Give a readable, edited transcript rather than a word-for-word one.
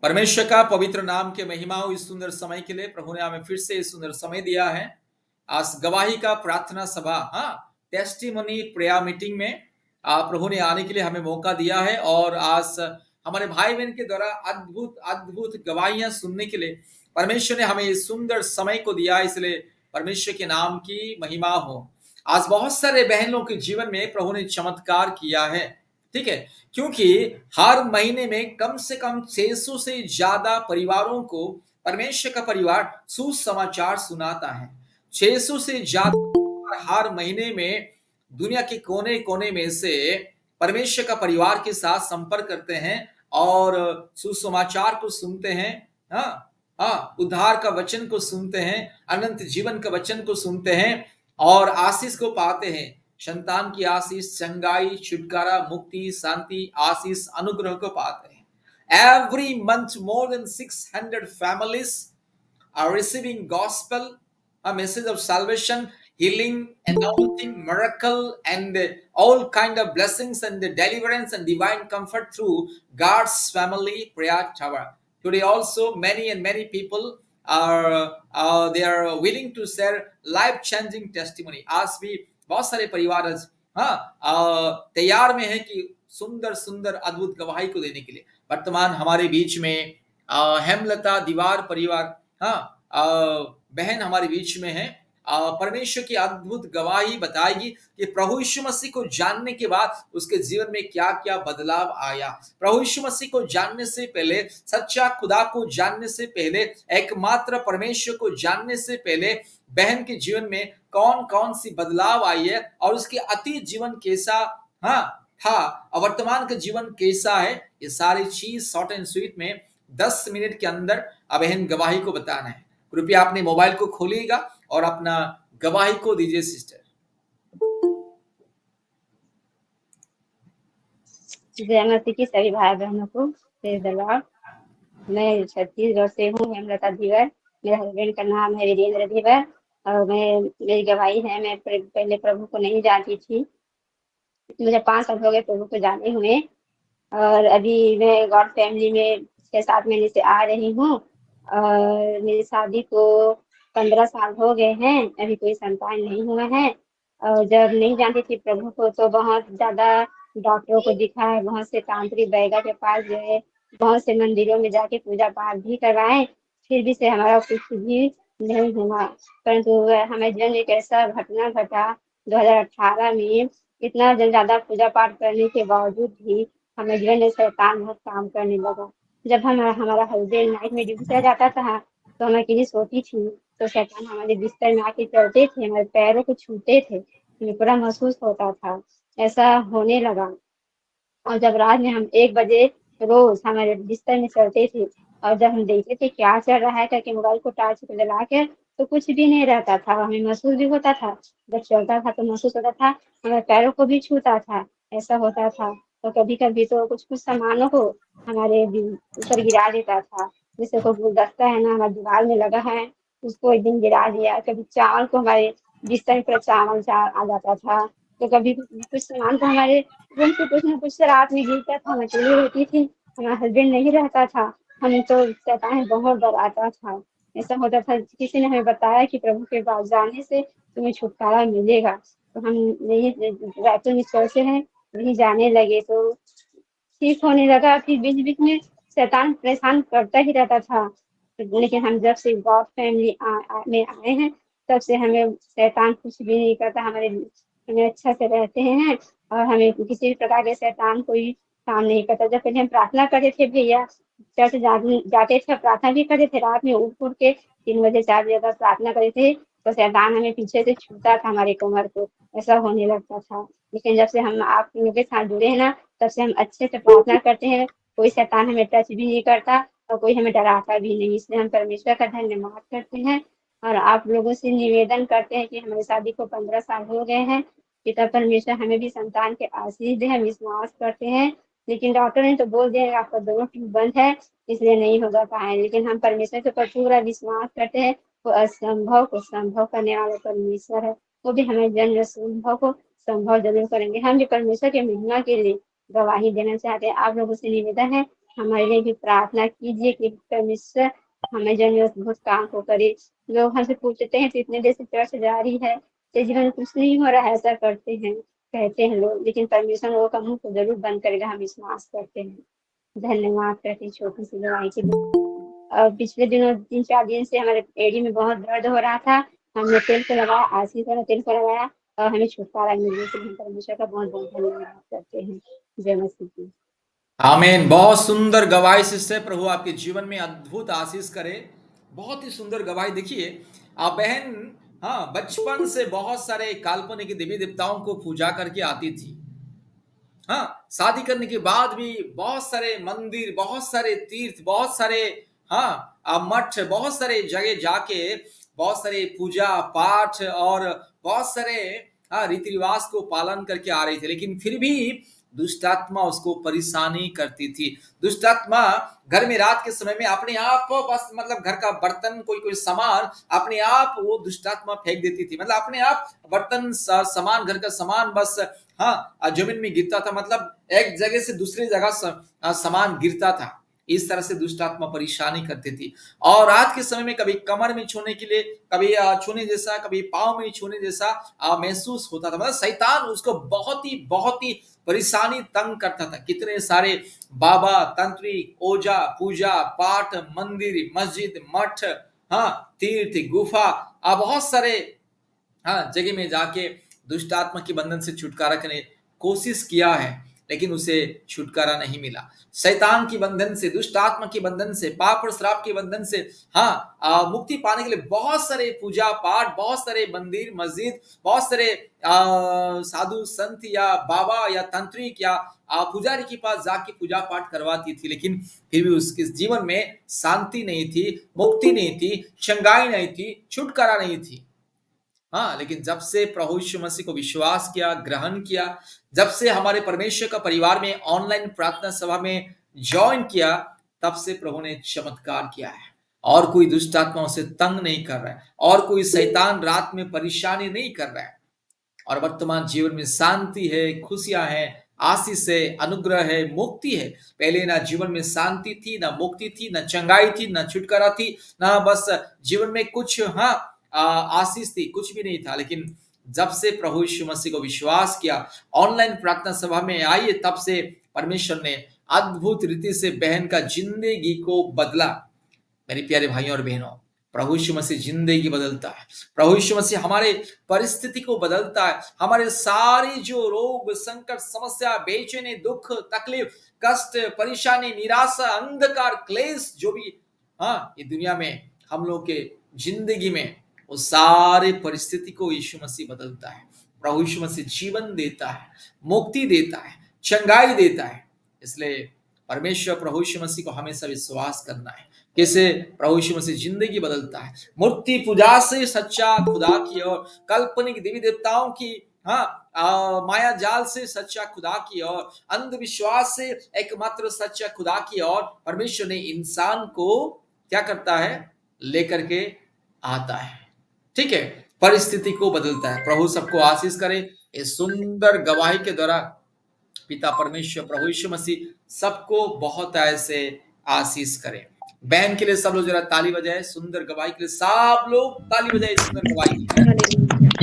परमेश्वर का पवित्र नाम के महिमा हो इस सुंदर समय के लिए। प्रभु ने हमें फिर से इस सुंदर समय दिया है। आज गवाही का प्रार्थना सभा, टेस्टिमनी प्रेयर मीटिंग में प्रभु ने आने के लिए हमें मौका दिया है और आज हमारे भाई बहन के द्वारा अद्भुत अद्भुत गवाहियां सुनने के लिए परमेश्वर ने हमें इस सुंदर समय को दिया, इसलिए परमेश्वर के नाम की महिमा हो। आज बहुत सारे बहनों के जीवन में प्रभु ने चमत्कार किया है, ठीक है, क्योंकि हर महीने में कम से कम 600 से ज्यादा परिवारों को परमेश्वर का परिवार सुसमाचार सुनाता है। 600 से ज्यादा हर महीने में दुनिया के कोने कोने में से परमेश्वर का परिवार के साथ संपर्क करते हैं और सुसमाचार को सुनते हैं। हाँ, उद्धार का वचन को सुनते हैं, अनंत जीवन का वचन को सुनते हैं और आशीष को पाते हैं। संतान की आशीष, चंगाई, छुटकारा, मुक्ति, शांति, आशीष, अनुग्रह को पाते हैं। Every month more than 600 families are receiving gospel, a message of salvation, healing, anointing, miracle, and all kind of blessings and deliverance and divine comfort through God's family prayer tower. Today also many and many people are they are willing to share life changing testimony. आज भी बहुत सारे परिवार तैयार में है कि सुंदर सुंदर अद्भुत गवाही को देने के लिए। वर्तमान हमारे बीच में हेमलता दीवार परिवार, बहन हमारे बीच में है। परमेश्वर की अद्भुत गवाही बताएगी कि प्रभु यीशु मसीह को जानने के बाद उसके जीवन में क्या क्या बदलाव आया। प्रभु यीशु मसीह को जानने से पहले, सच्चा खुदा को जानने से पहले, एकमात्र परमेश्वर को जानने से पहले बहन के जीवन में कौन कौन सी बदलाव आई है और उसके अतीत जीवन कैसा था और वर्तमान का जीवन कैसा है, ये सारी चीज शॉर्ट एंड स्वीट में 10 मिनट के अंदर बहन गवाही को बताना है। कृपया अपने मोबाइल को खोलिएगा और अपना गवाही को दीजिए सिस्टर। जय मसीह की सभी भाई बहनों को दरबार। मैं छत्तीसगढ़ से हूँ, हेमलता धीवर। मेरे हस्बैंड का नाम है वीरेंद्र धीवर और मेरी गवाही है। मैं पहले प्रभु को नहीं जानती थी। मुझे 5 साल हो गए प्रभु को जाने हुए और अभी मैं गॉड फैमिली में 6-7 महीने से आ रही हूँ और मेरी शादी को 15 साल हो गए हैं, अभी कोई संतान नहीं हुआ है। और जब नहीं जानती थी प्रभु को तो बहुत ज्यादा डॉक्टरों को दिखाए, बहुत से तांत्रिक बैगा के पास गए, बहुत से मंदिरों में जाके पूजा पाठ भी करवाए, फिर भी से हमारा कुछ भी नहीं हुआ। परंतु हमें जीवन में एक ऐसा घटना घटा 2018 में, इतना ज्यादा पूजा पाठ करने के बावजूद भी हमें जीवन में शैतान बहुत काम करने लगा। जब हमारा हस्बैंड नाइट में ड्यूटी चला जाता था तो मैं अकेली सोती थी तो शैतान हमारे बिस्तर में आके चलते थे, हमारे पैरों को छूते थे, हमें पूरा महसूस होता था ऐसा होने लगा। और जब रात में हम 1 बजे रोज हमारे बिस्तर में चलते थे और जब हम देखते थे क्या चल रहा है करके मोबाइल को टॉर्च पे जला के, तो कुछ भी नहीं रहता था, हमें महसूस भी होता था। जब चलता था तो महसूस होता था, हमारे पैरों को भी छूता था, ऐसा होता था। तो कभी कभी तो कुछ कुछ सामानों को हमारे ऊपर गिरा देता था, जैसे कोई गुलदस्ता है ना हमारे दीवार में लगा है, उसको एक दिन गिरा दिया। कभी चावल को हमारे बिस्तर पर चावल आ जाता था, तो कभी कुछ सामान तो हमारे रूम से कुछ ना कुछ रात में गिरता था, मैं अकेली होती थी, हमारा हस्बैंड नहीं रहता था, हमें तो शैतान बहुत डराता था। ऐसा होता था किसी ने हमें बताया कि प्रभु के पास जाने से तुम्हें छुटकारा मिलेगा, तो हम नहीं रातों में सोचते हैं, नहीं जाने लगे तो ठीक होने लगा। फिर बीच बीच में शैतान परेशान करता ही रहता था, लेकिन हम जब से गॉड फैमिली में आए हैं तब से हमें शैतान कुछ भी नहीं करता, हमें अच्छा से रहते हैं और हमें किसी भी प्रकार के शैतान कोई काम नहीं करता। जब पहले हम प्रार्थना करते थे भैया, चर्च जाते थे, प्रार्थना भी करते थे, रात में उठ उठ के 3 बजे 4 बजे तक प्रार्थना करते थे, तो शैतान हमें पीछे से छूता था हमारे कमर को, ऐसा होने लगता था। लेकिन जब से हम आप लोगों के साथ जुड़े हैं ना, तब से हम अच्छे से प्रार्थना करते हैं, कोई शैतान हमें टच भी नहीं करता और कोई हमें डराता भी नहीं। इसलिए हम परमेश्वर का धन्यवाद करते हैं और आप लोगों से निवेदन करते हैं कि हमारी शादी को 15 साल हो गए हैं, पिता परमेश्वर हमें भी संतान के आशीष दे। हम विश्वास करते हैं, लेकिन डॉक्टर ने तो बोल दिया आपका दोनों ट्यूब बंद है, इसलिए नहीं होगा पाए, लेकिन हम परमेश्वर के ऊपर पूरा विश्वास करते हैं। वो असंभव को संभव करने वाला परमेश्वर है, वो भी हमें जन्म संभव को संभव जरूर करेंगे। हम भी परमेश्वर के महिमा के लिए गवाही देना चाहते हैं। आप लोगों से निवेदन है हमारे लिए भी प्रार्थना कीजिए कि परमेश्वर हमें जो है उस काम को करे। लोग हमसे पूछते हैं तो इतने देर से चर्च जा रही है, तेरे जीवन में कुछ नहीं हो रहा है, ऐसा करते हैं, कहते हैं लोग, लेकिन परमेश्वर लोगों का मुंह को जरूर बंद करेगा, हम विश्वास करते हैं। धन्यवाद करती छोटी सी दवाई के लिए। पिछले दिनों 3-4 दिन से हमारे एड़ी में बहुत दर्द हो रहा था, हमने तेल को लगाया, आशीष वाला तेल को लगाया और हमें छुटकारा मिलने से हम परमेश्वर का बहुत बहुत धन्यवाद करते हैं। जय मसीह की। आमीन। बहुत सुंदर गवाही सिस्टर, प्रभु आपके जीवन में अद्भुत आशीष करे। बहुत ही सुंदर गवाही। देखिए आप बहन, हाँ, बचपन से बहुत सारे काल्पनिक देवी देवताओं को पूजा करके आती थी। हाँ, शादी करने के बाद भी बहुत सारे मंदिर, बहुत सारे तीर्थ, बहुत सारे, हाँ, मठ, बहुत सारे जगह जाके बहुत सारे पूजा पाठ और बहुत सारे, हाँ, रीति रिवाज को पालन करके आ रही थी, लेकिन फिर भी दुष्ट आत्मा उसको परेशानी करती थी। दुष्ट आत्मा घर में रात के समय में अपने आप बस मतलब घर का बर्तन, कोई कोई सामान अपने आप वो दुष्ट आत्मा फेंक देती थी। मतलब अपने आप बर्तन, सामान, घर का सामान बस, हाँ, जमीन में गिरता था। मतलब एक जगह से दूसरी जगह सामान गिरता था। इस तरह से दुष्ट आत्मा परेशानी करती थी। और रात के समय में कभी कमर में छूने के लिए, कभी छूने जैसा, कभी पांव में छूने जैसा महसूस होता था। मतलब शैतान उसको बहुत ही परेशानी तंग करता था। कितने सारे बाबा, तंत्रिक, ओझा, पूजा पाठ, मंदिर, मस्जिद, मठ, हाँ, तीर्थ, गुफा, बहुत सारे, हाँ, जगह में जाके दुष्ट आत्मा के बंधन से छुटकारा करने कोशिश किया है, लेकिन उसे छुटकारा नहीं मिला। शैतान की बंधन से, दुष्ट आत्मा के बंधन से, पाप और श्राप के बंधन से, हाँ, मुक्ति पाने के लिए बहुत सारे पूजा पाठ, बहुत सारे मंदिर, मस्जिद, बहुत सारे साधु संत या बाबा या तांत्रिक या पुजारी के पास जाके पूजा पाठ करवाती थी, लेकिन फिर भी उसके जीवन में शांति नहीं थी, मुक्ति नहीं थी, चंगाई नहीं थी, छुटकारा नहीं थी। हाँ, लेकिन जब से प्रभु यीशु मसीह को विश्वास किया, ग्रहण किया, जब से हमारे परमेश्वर का परिवार में ऑनलाइन प्रार्थना सभा में ज्वाइन किया, तब से प्रभु ने चमत्कार किया है। और कोई दुष्ट आत्मा उसे तंग नहीं कर रहा है, और कोई शैतान रात में परेशानी नहीं कर रहा है। और वर्तमान जीवन में शांति है, खुशियां हैं, आशीष है, अनुग्रह है, मुक्ति है। पहले ना जीवन में शांति थी, ना मुक्ति थी, ना चंगाई थी, ना छुटकारा थी, ना बस जीवन में कुछ, हाँ, आशीष थी, कुछ भी नहीं था। लेकिन जब से प्रभु यीशु मसीह को विश्वास किया, ऑनलाइन प्रार्थना सभा में आइए, तब से परमेश्वर ने अद्भुत रीति से बहन का जिंदगी को बदला। मेरे प्यारे भाइयों और बहनों, प्रभु यीशु मसीह जिंदगी बदलता है। प्रभु यीशु मसीह हमारे परिस्थिति को बदलता है। हमारे सारी जो रोग, संकट, समस्या, बेचैनी, दुख, तकलीफ, कष्ट, परेशानी, निराशा, अंधकार, क्लेश, जो भी, हाँ, ये दुनिया में हम लोग के जिंदगी में, वो सारे परिस्थिति को यीशु मसीह बदलता है। प्रभु यीशु मसीह जीवन देता है, मुक्ति देता है, चंगाई देता है। इसलिए परमेश्वर प्रभु यीशु मसीह को हमेशा विश्वास करना है। कैसे प्रभु यीशु मसीह जिंदगी बदलता है। मूर्ति पूजा से सच्चा खुदा की ओर, काल्पनिक देवी देवताओं की, हाँ, माया जाल से सच्चा खुदा की ओर, अंधविश्वास से एकमात्र सच्चा खुदा की ओर परमेश्वर ने इंसान को क्या करता है, लेकर के आता है। ठीक है, परिस्थिति को बदलता है। प्रभु सबको आशीष करे। इस सुंदर गवाही के द्वारा पिता परमेश्वर प्रभु यीशु मसीह सबको बहुत ऐसे आशीष करे। बहन के लिए सब लोग जरा ताली बजाए, सुंदर गवाही के लिए सब लोग ताली बजाए, सुंदर गवाही के लिए। हालेलुया।